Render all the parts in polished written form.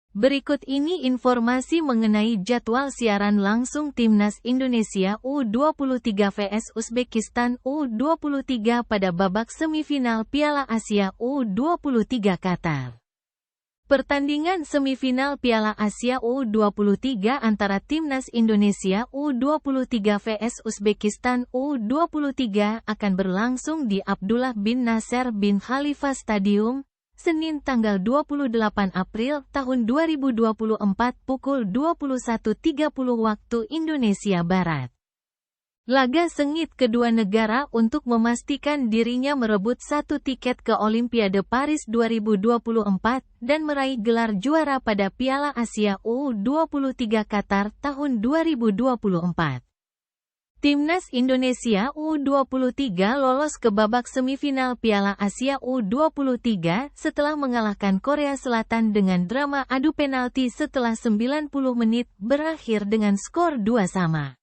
Berikut ini informasi mengenai jadwal siaran langsung Timnas Indonesia U23 vs Uzbekistan U23 pada babak semifinal Piala Asia U23 Qatar. Pertandingan semifinal Piala Asia U23 antara Timnas Indonesia U23 vs Uzbekistan U23 akan berlangsung di Abdullah bin Nasser bin Khalifa Stadium, Senin tanggal 28 April tahun 2024 pukul 21.30 waktu Indonesia Barat. Laga sengit kedua negara untuk memastikan dirinya merebut satu tiket ke Olimpiade Paris 2024 dan meraih gelar juara pada Piala Asia U23 Qatar tahun 2024. Timnas Indonesia U23 lolos ke babak semifinal Piala Asia U23 setelah mengalahkan Korea Selatan dengan drama adu penalti setelah 90 menit berakhir dengan skor 2-2.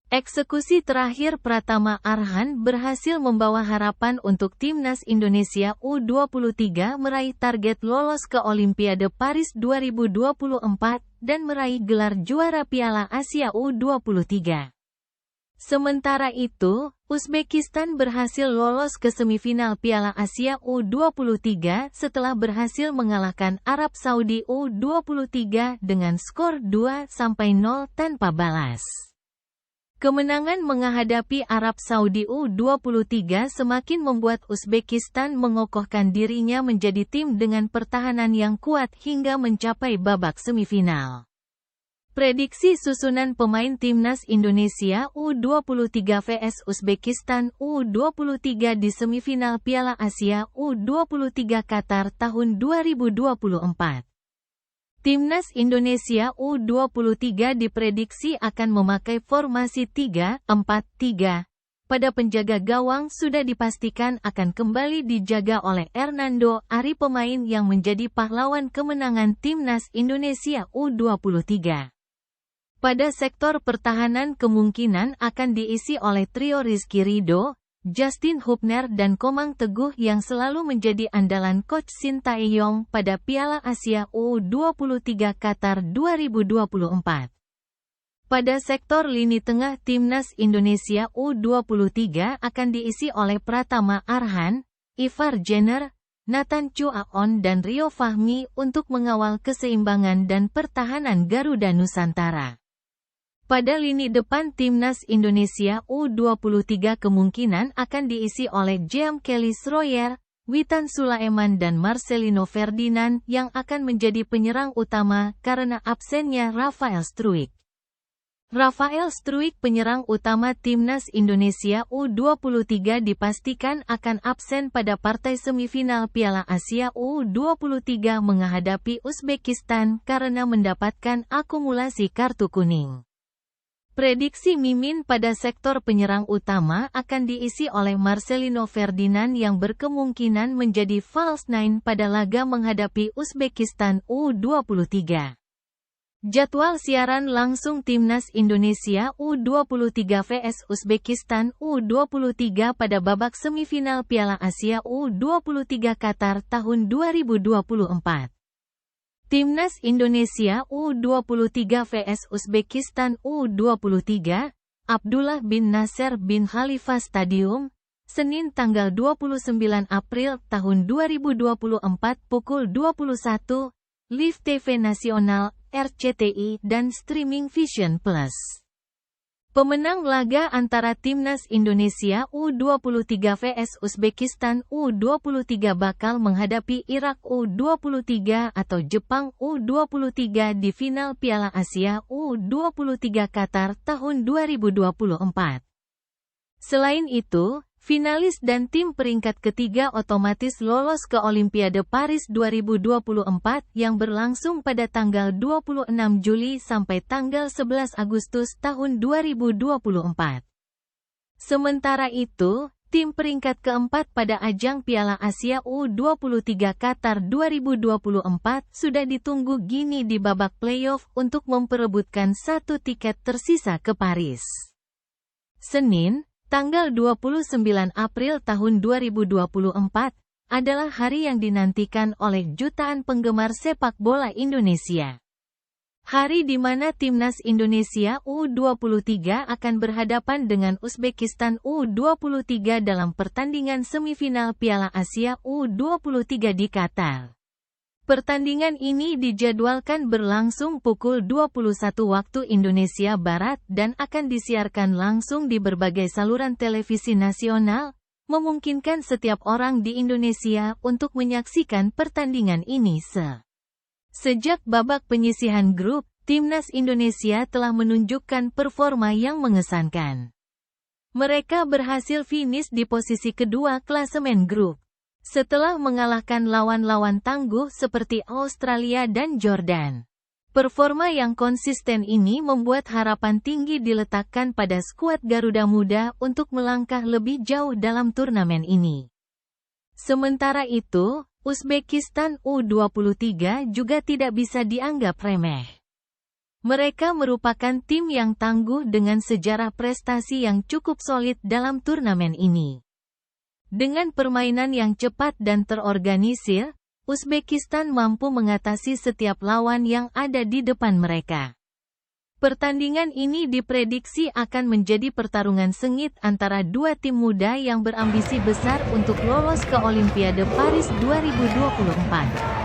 Eksekusi terakhir Pratama Arhan berhasil membawa harapan untuk Timnas Indonesia U23 meraih target lolos ke Olimpiade Paris 2024 dan meraih gelar juara Piala Asia U23. Sementara itu, Uzbekistan berhasil lolos ke semifinal Piala Asia U23 setelah berhasil mengalahkan Arab Saudi U23 dengan skor 2-0 tanpa balas. Kemenangan menghadapi Arab Saudi U23 semakin membuat Uzbekistan mengokohkan dirinya menjadi tim dengan pertahanan yang kuat hingga mencapai babak semifinal. Prediksi susunan pemain Timnas Indonesia U23 vs Uzbekistan U23 di semifinal Piala Asia U23 Qatar tahun 2024. Timnas Indonesia U23 diprediksi akan memakai formasi 3-4-3. Pada penjaga gawang sudah dipastikan akan kembali dijaga oleh Hernando Ari, pemain yang menjadi pahlawan kemenangan Timnas Indonesia U23. Pada sektor pertahanan kemungkinan akan diisi oleh trio Rizky Ridho, Justin Hubner dan Komang Teguh yang selalu menjadi andalan Coach Shin Tae-yong pada Piala Asia U23 Qatar 2024. Pada sektor lini tengah Timnas Indonesia U23 akan diisi oleh Pratama Arhan, Ivar Jenner, Nathan Chuaon dan Rio Fahmi untuk mengawal keseimbangan dan pertahanan Garuda Nusantara. Pada lini depan Timnas Indonesia U23 kemungkinan akan diisi oleh Jean-Kelly Schroyer, Witan Sulaiman dan Marcelino Ferdinand yang akan menjadi penyerang utama karena absennya Rafael Struijk. Rafael Struijk, penyerang utama Timnas Indonesia U23, dipastikan akan absen pada partai semifinal Piala Asia U23 menghadapi Uzbekistan karena mendapatkan akumulasi kartu kuning. Prediksi Mimin pada sektor penyerang utama akan diisi oleh Marcelino Ferdinand yang berkemungkinan menjadi false nine pada laga menghadapi Uzbekistan U23. Jadwal siaran langsung Timnas Indonesia U23 vs Uzbekistan U23 pada babak semifinal Piala Asia U23 Qatar tahun 2024. Timnas Indonesia U23 vs Uzbekistan U23, Abdullah bin Nasser bin Khalifa Stadium, Senin tanggal 29 April tahun 2024 pukul 21, Live TV Nasional, RCTI dan Streaming Vision Plus. Pemenang laga antara Timnas Indonesia U23 vs Uzbekistan U23 bakal menghadapi Irak U23 atau Jepang U23 di final Piala Asia U23 Qatar tahun 2024. Selain itu, finalis dan tim peringkat ketiga otomatis lolos ke Olimpiade Paris 2024 yang berlangsung pada tanggal 26 Juli sampai tanggal 11 Agustus tahun 2024. Sementara itu, tim peringkat keempat pada ajang Piala Asia U23 Qatar 2024 sudah ditunggu Gini di babak playoff untuk memperebutkan satu tiket tersisa ke Paris. Senin, tanggal 29 April tahun 2024, adalah hari yang dinantikan oleh jutaan penggemar sepak bola Indonesia. Hari di mana Timnas Indonesia U23 akan berhadapan dengan Uzbekistan U23 dalam pertandingan semifinal Piala Asia U23 di Qatar. Pertandingan ini dijadwalkan berlangsung pukul 21 waktu Indonesia Barat dan akan disiarkan langsung di berbagai saluran televisi nasional, memungkinkan setiap orang di Indonesia untuk menyaksikan pertandingan ini Sejak babak penyisihan grup, Timnas Indonesia telah menunjukkan performa yang mengesankan. Mereka berhasil finish di posisi kedua klasemen grup, setelah mengalahkan lawan-lawan tangguh seperti Australia dan Jordan. Performa yang konsisten ini membuat harapan tinggi diletakkan pada skuad Garuda Muda untuk melangkah lebih jauh dalam turnamen ini. Sementara itu, Uzbekistan U23 juga tidak bisa dianggap remeh. Mereka merupakan tim yang tangguh dengan sejarah prestasi yang cukup solid dalam turnamen ini. Dengan permainan yang cepat dan terorganisir, Uzbekistan mampu mengatasi setiap lawan yang ada di depan mereka. Pertandingan ini diprediksi akan menjadi pertarungan sengit antara dua tim muda yang berambisi besar untuk lolos ke Olimpiade Paris 2024.